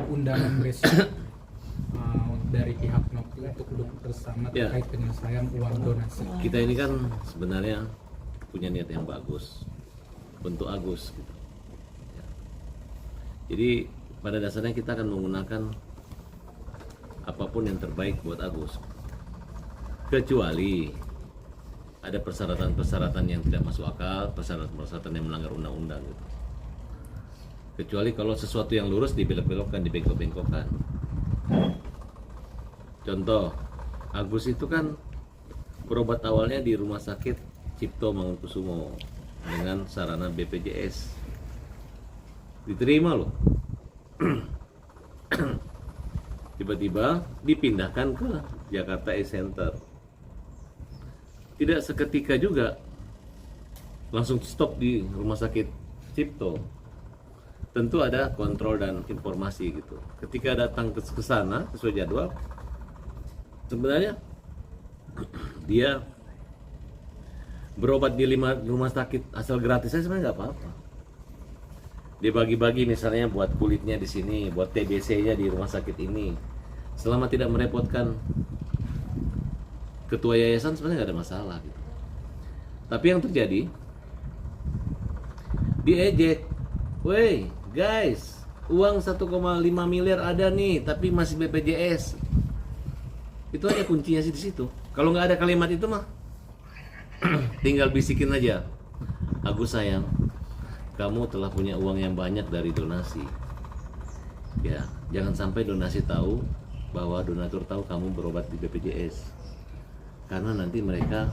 Undangan besok dari pihak Nokti untuk duduk bersama terkait penyelesaian uang donasi. Kita ini kan sebenarnya punya niat yang bagus untuk Agus gitu. Ya. Jadi pada dasarnya kita akan menggunakan apapun yang terbaik buat Agus, kecuali ada persyaratan-persyaratan yang tidak masuk akal, persyaratan-persyaratan yang melanggar undang-undang gitu. Kecuali kalau sesuatu yang lurus dibelok-belokkan, dibengkok-bengkokkan. Contoh, Agus itu kan berobat awalnya di Rumah Sakit Cipto Mangunkusumo dengan sarana BPJS. Diterima loh. Tiba-tiba dipindahkan ke Jakarta E-Center. Tidak seketika juga langsung stop di Rumah Sakit Cipto. Tentu ada kontrol dan informasi gitu. Ketika datang ke sana sesuai jadwal, sebenarnya dia berobat di 5 rumah sakit asal gratis saya sebenarnya nggak apa-apa. Dia bagi-bagi misalnya buat kulitnya di sini, buat TBC-nya di rumah sakit ini. Selama tidak merepotkan ketua yayasan sebenarnya nggak ada masalah gitu. Tapi yang terjadi diejek, woi guys, uang 1,5 miliar ada nih, tapi masih BPJS. Itu aja kuncinya sih di situ. Kalau nggak ada kalimat itu mah, tinggal bisikin aja. Agus sayang, kamu telah punya uang yang banyak dari donasi. Ya, jangan sampai donasi tahu bahwa donatur tahu kamu berobat di BPJS. Karena nanti mereka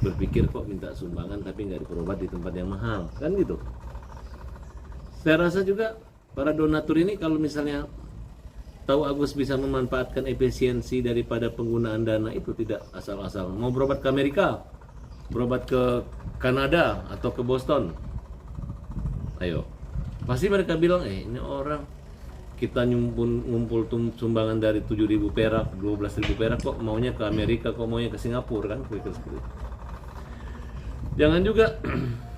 berpikir kok minta sumbangan tapi nggak berobat di tempat yang mahal, kan gitu. Saya rasa juga para donatur ini kalau misalnya tahu Agus bisa memanfaatkan efisiensi daripada penggunaan dana itu, tidak asal-asal mau berobat ke Amerika, berobat ke Kanada atau ke Boston. Ayo, pasti mereka bilang, ini orang kita ngumpul sumbangan dari 7.000 perak, 12.000 perak, kok maunya ke Amerika, kok maunya ke Singapura, kan kira-kira seperti itu. Jangan juga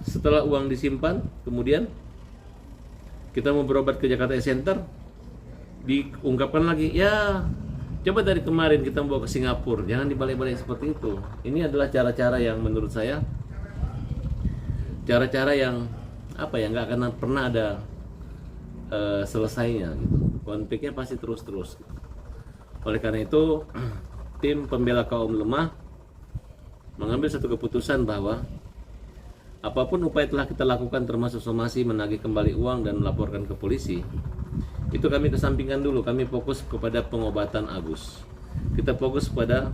setelah uang disimpan, kemudian kita mau berobat ke Jakarta E-Center, diungkapkan lagi, ya coba dari kemarin kita bawa ke Singapura. Jangan dibalik-balik seperti itu. Ini adalah cara-cara yang menurut saya cara-cara yang apa ya, nggak akan pernah ada selesainya gitu. Konfliknya pasti terus-terus gitu. Oleh karena itu tim pembela kaum lemah mengambil satu keputusan bahwa apapun upaya telah kita lakukan, termasuk somasi, menagih kembali uang dan melaporkan ke polisi, itu kami kesampingkan dulu. Kami fokus kepada pengobatan Agus. Kita fokus pada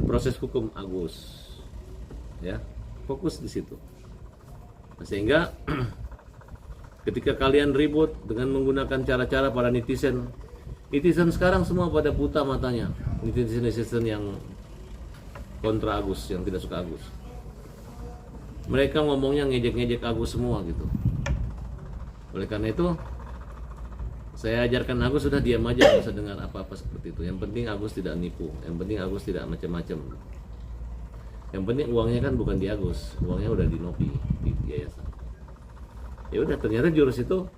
proses hukum Agus, ya, fokus di situ. Sehingga ketika kalian ribut dengan menggunakan cara-cara para netizen sekarang semua pada buta matanya. Netizen yang kontra Agus, yang tidak suka Agus. Mereka ngomongnya ngejek-ngejek Agus semua gitu. Oleh karena itu saya ajarkan Agus sudah diam aja, nggak usah dengar apa-apa seperti itu. Yang penting Agus tidak nipu, yang penting Agus tidak macam-macam. Yang penting uangnya kan bukan di Agus, uangnya udah di Nopi, di yayasan. Ya udah, ternyata jurus itu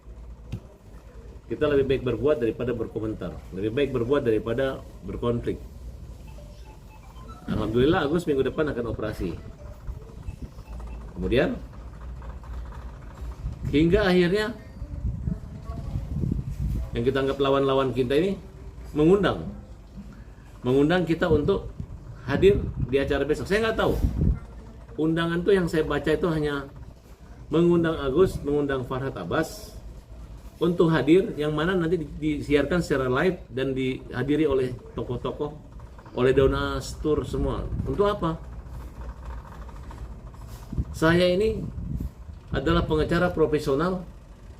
kita lebih baik berbuat daripada berkomentar, lebih baik berbuat daripada berkonflik. Alhamdulillah Agus minggu depan akan operasi. Kemudian hingga akhirnya yang kita anggap lawan-lawan kita ini mengundang kita untuk hadir di acara besok. Saya nggak tahu, undangan tuh yang saya baca itu hanya mengundang Agus, mengundang Farhad Abbas untuk hadir, yang mana nanti disiarkan secara live dan dihadiri oleh tokoh-tokoh, oleh donatur semua. Untuk apa? Saya ini adalah pengacara profesional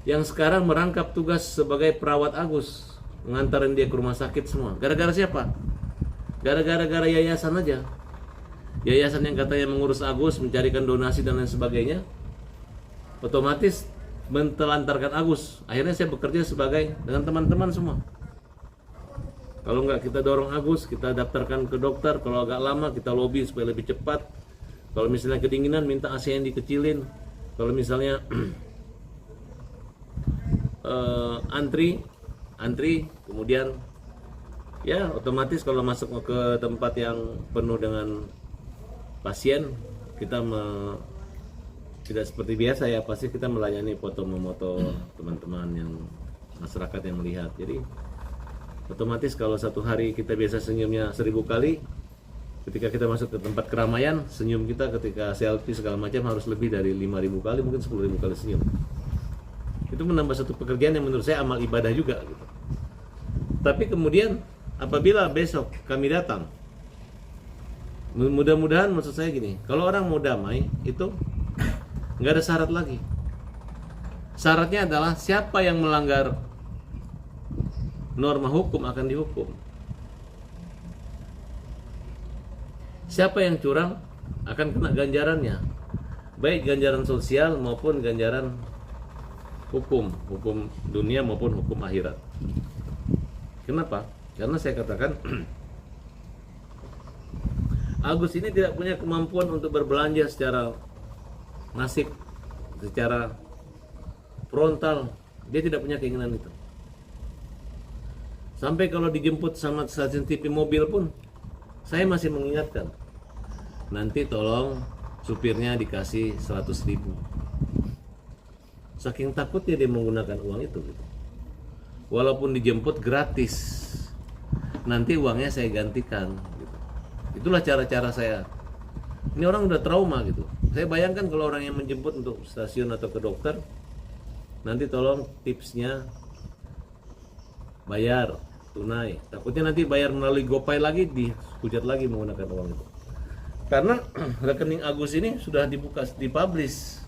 yang sekarang merangkap tugas sebagai perawat Agus, mengantarin dia ke rumah sakit semua. Gara-gara siapa? Gara-gara yayasan aja. Yayasan yang katanya mengurus Agus, mencarikan donasi dan lain sebagainya, otomatis mentelantarkan Agus. Akhirnya saya bekerja sebagai dengan teman-teman semua. Kalau nggak kita dorong Agus, kita daftarkan ke dokter. Kalau agak lama kita lobby supaya lebih cepat. Kalau misalnya kedinginan minta AC yang dikecilin. Kalau misalnya antri, kemudian ya otomatis kalau masuk ke tempat yang penuh dengan pasien, kita tidak seperti biasa ya, pasti kita melayani foto memoto teman-teman yang masyarakat yang melihat. Jadi otomatis kalau satu hari kita biasa senyumnya 1000 kali, ketika kita masuk ke tempat keramaian, senyum kita ketika selfie segala macam harus lebih dari 5000 kali, mungkin 10.000 kali senyum. Itu menambah satu pekerjaan yang menurut saya amal ibadah juga gitu. Tapi kemudian apabila besok kami datang, mudah-mudahan, maksud saya gini, kalau orang mau damai itu nggak ada syarat lagi. Syaratnya adalah siapa yang melanggar norma hukum akan dihukum. Siapa yang curang akan kena ganjarannya, baik ganjaran sosial maupun ganjaran hukum dunia maupun hukum akhirat. Kenapa? Karena saya katakan Agus ini tidak punya kemampuan untuk berbelanja secara masif, secara frontal. Dia tidak punya keinginan itu. Sampai kalau dijemput sama stasiun TV mobil pun, saya masih mengingatkan, nanti tolong supirnya dikasih 100.000. Saking takutnya dia menggunakan uang itu gitu. Walaupun dijemput gratis, nanti uangnya saya gantikan gitu. Itulah cara-cara saya. Ini orang udah trauma gitu. Saya bayangkan kalau orang yang menjemput untuk stasiun atau ke dokter, nanti tolong tipsnya bayar tunai. Takutnya nanti bayar melalui GoPay lagi, dihujat lagi menggunakan uang itu. Karena rekening Agus ini sudah dibuka, dipublish.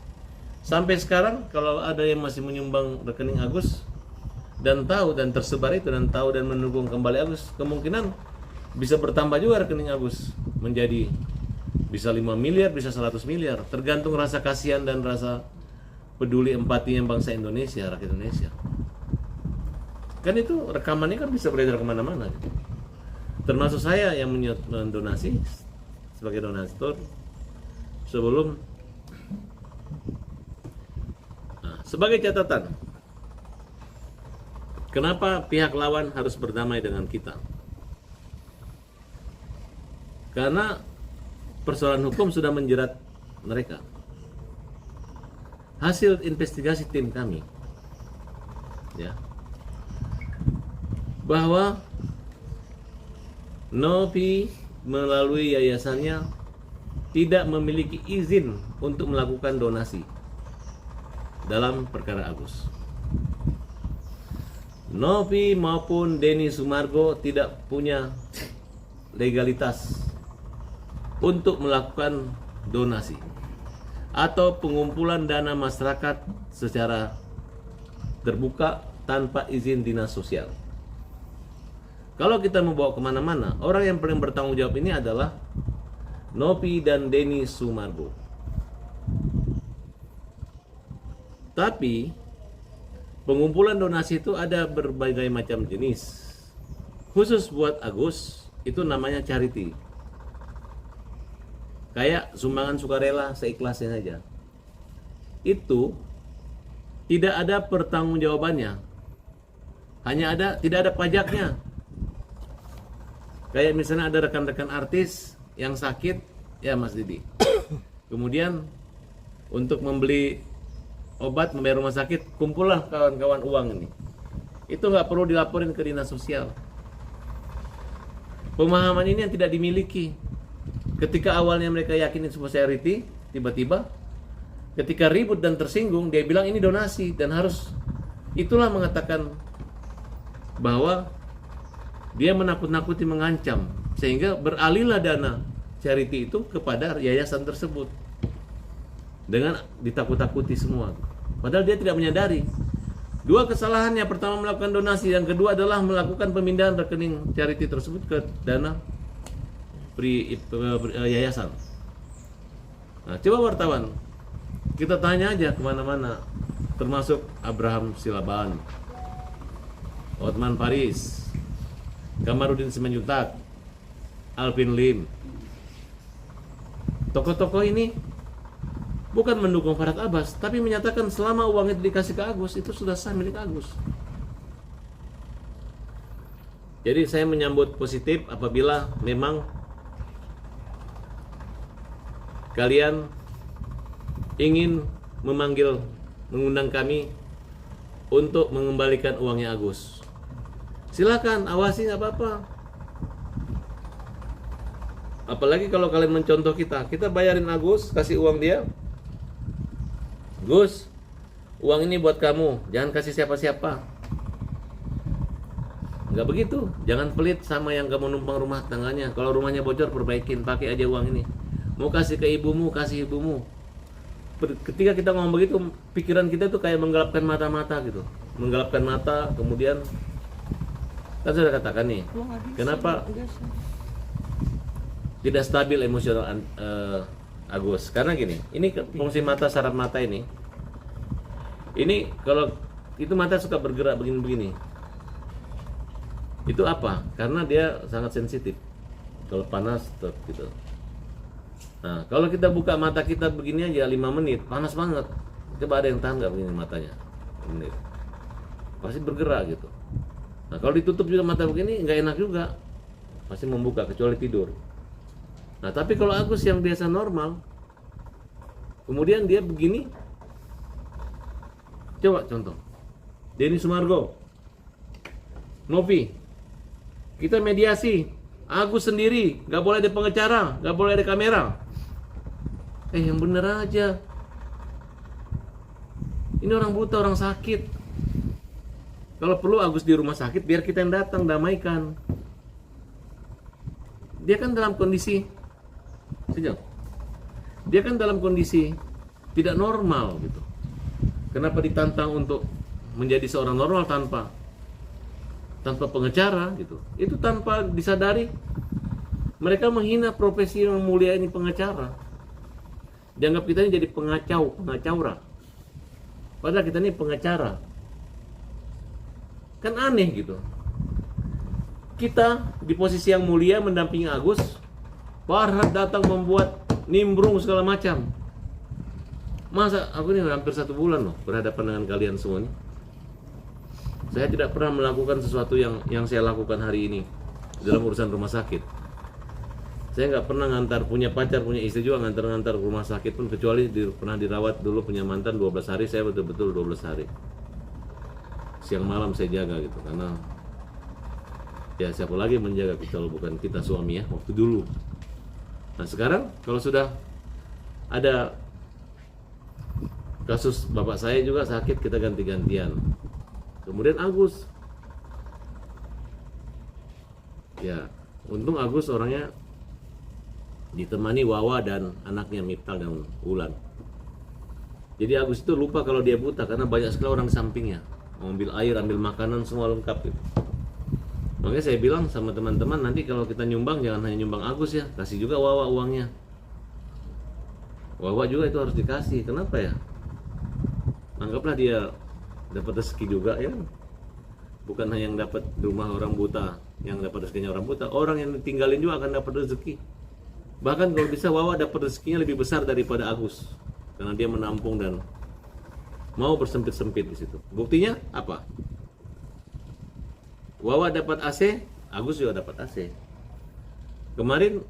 Sampai sekarang kalau ada yang masih menyumbang rekening Agus dan tahu dan tersebar itu dan tahu dan mendukung kembali Agus, kemungkinan bisa bertambah juga rekening Agus menjadi bisa 5 miliar, bisa 100 miliar, tergantung rasa kasihan dan rasa peduli empatinya bangsa Indonesia, rakyat Indonesia. Kan itu rekamannya kan bisa beredar kemana-mana gitu. Termasuk saya yang mendonasi sebagai donatur sebelum. Nah, sebagai catatan, kenapa pihak lawan harus berdamai dengan kita? Karena persoalan hukum sudah menjerat mereka. Hasil investigasi tim kami, ya, bahwa Novi melalui yayasannya tidak memiliki izin untuk melakukan donasi dalam perkara Agus. Novi maupun Denny Sumargo tidak punya legalitas untuk melakukan donasi atau pengumpulan dana masyarakat secara terbuka tanpa izin dinas sosial. Kalau kita mau bawa kemana-mana, orang yang paling bertanggung jawab ini adalah Novi dan Denny Sumargo. Tapi pengumpulan donasi itu ada berbagai macam jenis. Khusus buat Agus itu namanya charity. Kayak sumbangan sukarela seikhlasnya saja. Itu tidak ada pertanggungjawabannya. Tidak ada pajaknya. Kayak misalnya ada rekan-rekan artis yang sakit, ya Mas Didi. Kemudian untuk membeli obat, membayar rumah sakit, kumpullah kawan-kawan uang ini. Itu nggak perlu dilaporin ke dinas sosial. Pemahaman ini yang tidak dimiliki. Ketika awalnya mereka yakin itu sebuah charity, tiba-tiba ketika ribut dan tersinggung, dia bilang ini donasi dan harus. Itulah mengatakan bahwa dia menakut-nakuti, mengancam, sehingga beralihlah dana charity itu kepada yayasan tersebut dengan ditakut-takuti semua. Padahal dia tidak menyadari. Dua kesalahannya, pertama melakukan donasi, yang kedua adalah melakukan pemindahan rekening charity tersebut ke dana yayasan. Nah, coba wartawan, kita tanya aja kemana-mana, termasuk Abraham Silaban, Otman Paris, Kamarudin Simanjuntak, Alvin Lim. Tokoh-tokoh ini bukan mendukung Farhad Abbas, tapi menyatakan selama uang itu dikasih ke Agus, itu sudah sah milik Agus. Jadi saya menyambut positif apabila memang kalian ingin mengundang kami untuk mengembalikan uangnya Agus. Silakan, awasi, nggak apa-apa. Apalagi kalau kalian mencontoh kita bayarin Agus, kasih uang dia. Gus, uang ini buat kamu, jangan kasih siapa-siapa. Nggak begitu, jangan pelit sama yang kamu numpang rumah tangganya. Kalau rumahnya bocor, perbaikin, pakai aja uang ini. Mau kasih ke ibumu, kasih ibumu. Ketika kita ngomong begitu, pikiran kita tuh kayak menggelapkan mata-mata gitu. Menggelapkan mata, kemudian kan sudah katakan nih, kenapa tidak stabil emosional Agus? Karena gini, ini fungsi mata, saraf mata ini kalau itu mata suka bergerak begini-begini. Itu apa? Karena dia sangat sensitif. Kalau panas gitu. Nah, kalau kita buka mata kita begini aja 5 menit, panas banget. Coba ada yang tahan nggak begini matanya? 5 menit. Pasti bergerak gitu. Nah, kalau ditutup juga mata begini nggak enak juga. Pasti membuka kecuali tidur. Nah, tapi kalau Agus yang biasa normal, kemudian dia begini. Coba contoh. Denny Sumargo, Novi, kita mediasi. Agus sendiri, nggak boleh ada pengacara, nggak boleh ada kamera. Yang bener aja. Ini orang buta, orang sakit. Kalau perlu Agus di rumah sakit, biar kita yang datang damaikan. Dia kan dalam kondisi, dia kan dalam kondisi tidak normal gitu. Kenapa ditantang untuk menjadi seorang normal tanpa pengacara gitu? Itu tanpa disadari mereka menghina profesi yang mulia ini, pengacara. Dianggap kita ini jadi pengacaura. Padahal kita ini pengacara. Kan aneh gitu. Kita di posisi yang mulia mendampingi Agus, Farhad datang membuat nimbrung segala macam. Masa aku ini hampir 1 bulan loh berhadapan dengan kalian semua ini. Saya tidak pernah melakukan sesuatu yang saya lakukan hari ini dalam urusan rumah sakit. Saya nggak pernah ngantar, punya pacar, punya istri juga ngantar ke rumah sakit pun, kecuali pernah dirawat dulu punya mantan 12 hari, saya betul-betul 12 hari. Siang malam saya jaga gitu, karena ya siapa lagi menjaga kalau bukan kita suami ya, waktu dulu. Nah sekarang kalau sudah ada kasus bapak saya juga sakit, kita ganti-gantian. Kemudian Agus, ya untung Agus orangnya ditemani Wawa dan anaknya Miftal dan Ulan. Jadi Agus itu lupa kalau dia buta karena banyak sekali orang di sampingnya, ambil air, ambil makanan, semua lengkap gitu. Makanya saya bilang sama teman-teman, nanti kalau kita nyumbang jangan hanya nyumbang Agus ya, kasih juga Wawa uangnya. Wawa juga itu harus dikasih. Kenapa ya? Anggaplah dia dapat rezeki juga ya. Bukan hanya yang dapat di rumah orang buta, yang dapat rezekinya orang buta, orang yang tinggalin juga akan dapat rezeki. Bahkan kalau bisa Wawa dapat rezekinya lebih besar daripada Agus, karena dia menampung dan mau bersempit-sempit di situ. Buktinya apa? Wawa dapat AC, Agus juga dapat AC. Kemarin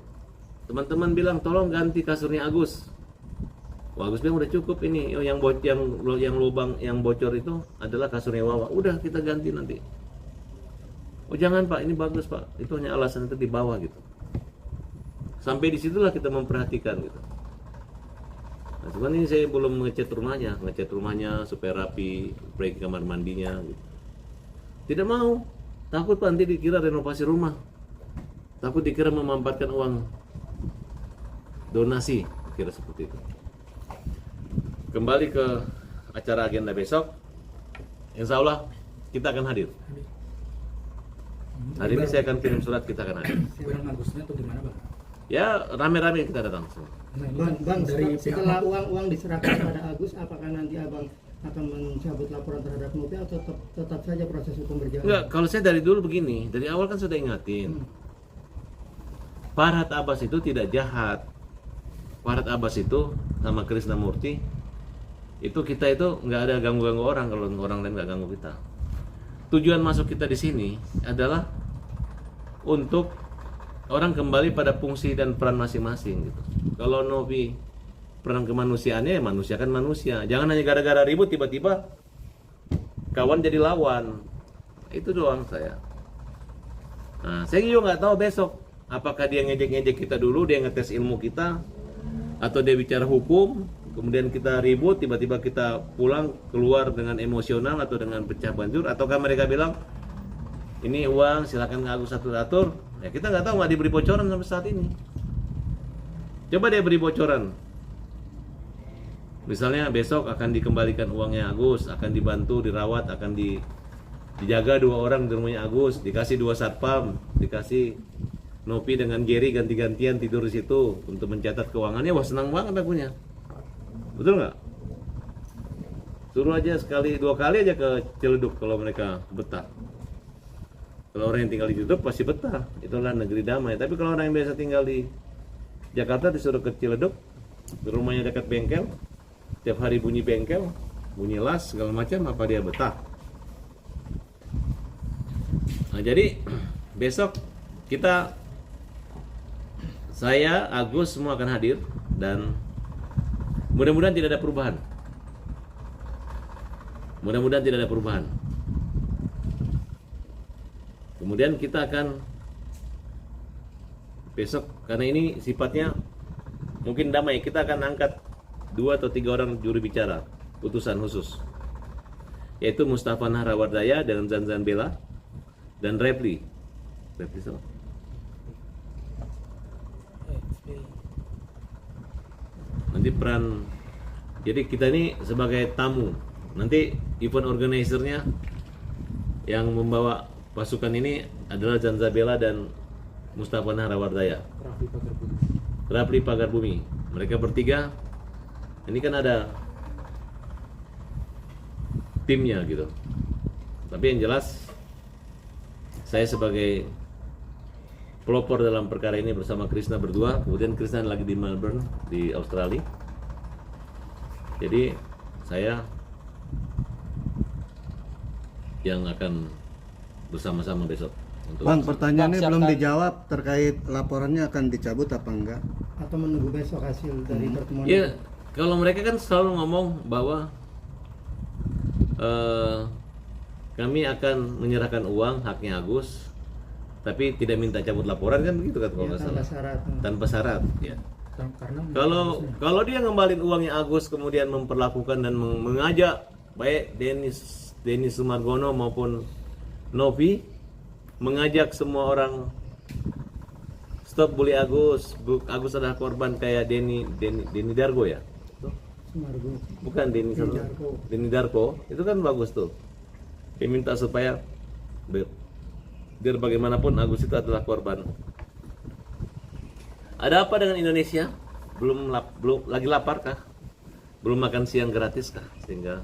teman-teman bilang tolong ganti kasurnya Agus. Wah, Agus bilang udah cukup ini, yang lubang yang bocor itu adalah kasurnya Wawa. Udah kita ganti nanti. Oh jangan Pak, ini bagus Pak. Itu hanya alasan itu di bawah gitu. Sampai disitulah kita memperhatikan gitu. Nah, cuman ini saya belum ngecat rumahnya supaya rapi, perbaiki kamar mandinya gitu. Tidak mau, takut Pak nanti dikira renovasi rumah, takut dikira memanfaatkan uang donasi, kira seperti itu. Kembali ke acara agenda besok, insya Allah kita akan hadir. Hari ini saya akan kirim surat, kita akan hadir. Bulan Agustusnya atau gimana Bang? Ya rame-rame kita datang semua. Nah, ini Bang, dari pihak setelah uang diserahkan kepada Agus, apakah nanti Abang akan mencabut laporan terhadap Novi atau tetap saja proses hukum berjalan? Enggak, kalau saya dari dulu begini, dari awal kan sudah ingatin. Farhad Abbas itu tidak jahat. Farhad Abbas itu sama Krisnamurti itu kita itu nggak ada ganggu-ganggu orang kalau orang lain nggak ganggu kita. Tujuan masuk kita di sini adalah untuk orang kembali pada fungsi dan peran masing-masing gitu. Kalau Novi peran kemanusiaannya, ya manusia kan manusia. Jangan hanya gara-gara ribut tiba-tiba kawan jadi lawan. Itu doang saya. Nah, saya juga nggak tahu besok apakah dia ngejek-ngejek kita dulu, dia ngetes ilmu kita, atau dia bicara hukum, kemudian kita ribut, tiba-tiba kita pulang keluar dengan emosional atau dengan pecah banjur, ataukah mereka bilang ini uang silakan Agus atur-atur. Ya kita nggak tahu, nggak diberi bocoran sampai saat ini. Coba dia beri bocoran. Misalnya besok akan dikembalikan uangnya Agus, akan dibantu, dirawat, akan dijaga 2 orang di rumahnya Agus, dikasih 2 satpam, dikasih Novi dengan Gary ganti-gantian tidur di situ untuk mencatat keuangannya. Wah, senang banget akunya. Betul nggak? Suruh aja sekali 2 kali aja ke Ciledug kalau mereka betah. Kalau orang yang tinggal di Ciledug pasti betah. Itulah negeri damai. Tapi kalau orang yang biasa tinggal di Jakarta disuruh ke Ciledug, di rumahnya dekat bengkel, tiap hari bunyi bengkel, bunyi las segala macam, apa dia betah? Nah, jadi besok saya, Agus semua akan hadir dan mudah-mudahan tidak ada perubahan. Mudah-mudahan tidak ada perubahan. Kemudian kita akan besok, karena ini sifatnya mungkin damai, kita akan angkat 2 atau 3 orang juru bicara utusan khusus, yaitu Mustafa Nahrawardaya dengan Zanzan Bella dan Repli sama. Nanti peran, jadi kita ini sebagai tamu, nanti event organizer-nya yang membawa pasukan ini adalah Zanzan Bella dan Mustafa Nahrawardaya, Rafli Pagarbumi. Mereka bertiga ini kan ada timnya gitu. Tapi yang jelas saya sebagai pelopor dalam perkara ini bersama Krishna berdua. Kemudian Krishna lagi di Melbourne di Australia. Jadi saya yang akan bersama-sama besok untuk Bang, pertanyaannya belum dijawab terkait laporannya akan dicabut apa enggak? Atau menunggu besok hasil dari pertemuan? ya, kalau mereka kan selalu ngomong bahwa kami akan menyerahkan uang haknya Agus, tapi tidak minta cabut laporan, kan begitu kan kalau nggak tanpa salah. syarat. Tanpa syarat. Ya. Karena Kalau dia ngembalin uangnya Agus kemudian memperlakukan dan mengajak baik Denny Sumargono maupun Novi, mengajak semua orang stop bully Agus. Agus adalah korban kayak Denny Dargo ya. Sumargo. Bukan Denny Darko. Itu kan bagus tuh. Dia minta supaya biar bagaimanapun Agus itu adalah korban. Ada apa dengan Indonesia? Belum lagi lapar kah? Belum makan siang gratis kah? Sehingga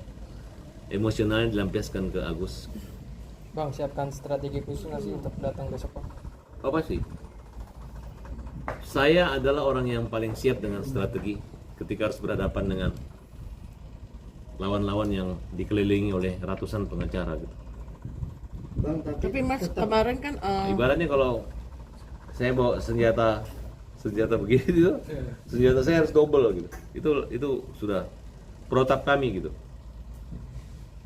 emosionalnya dilampiaskan ke Agus. Bang, siapkan strategi khusus nggak sih untuk datang besok, Bang? Apa sih? Saya adalah orang yang paling siap dengan strategi ketika harus berhadapan dengan lawan-lawan yang dikelilingi oleh ratusan pengacara gitu. Bang, Tapi Mas kemarin kan Ibaratnya kalau saya bawa senjata begini gitu, senjata saya harus double gitu. Itu sudah protap kami gitu.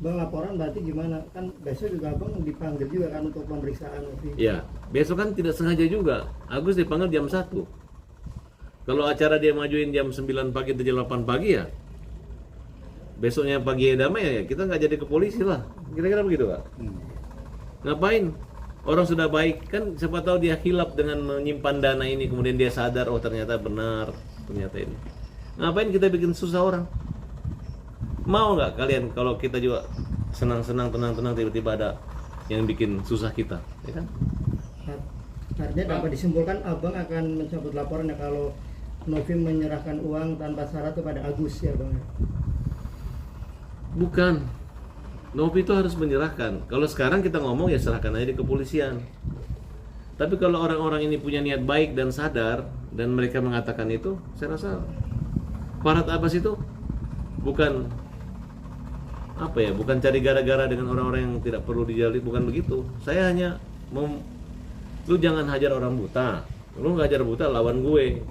Bang, laporan berarti gimana? Kan besok juga Bang dipanggil juga kan untuk pemeriksaan Novi. Ya, besok kan tidak sengaja juga. Agus dipanggil jam 1. Kalau acara dia majuin jam 9 pagi atau jam 8 pagi ya, besoknya pagi damai ya, kita nggak jadi ke polisi lah. Kira-kira begitu Kak? Ngapain? Orang sudah baik, kan siapa tahu dia hilap dengan menyimpan dana ini, kemudian dia sadar, oh ternyata benar, ternyata ini. Ngapain kita bikin susah orang? Mau nggak kalian kalau kita juga senang-senang, tenang-tenang, tiba-tiba ada yang bikin susah kita, ya kan? Artinya dapat disimpulkan Abang akan mencabut laporan ya kalau Novi menyerahkan uang tanpa syarat kepada Agus ya Bang. Bukan. Nopi itu harus menyerahkan. Kalau sekarang kita ngomong ya serahkan aja di kepolisian. Tapi kalau orang-orang ini punya niat baik dan sadar dan mereka mengatakan itu, saya rasa Farhad Abbas itu bukan apa ya, bukan cari gara-gara dengan orang-orang yang tidak perlu dijali, bukan begitu. Saya hanya lu jangan hajar orang buta. Lu ngajar buta lawan gue.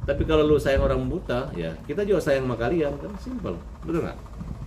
Tapi kalau lu sayang orang buta, ya kita juga sayang sama kalian, kan simpel. Betul nggak?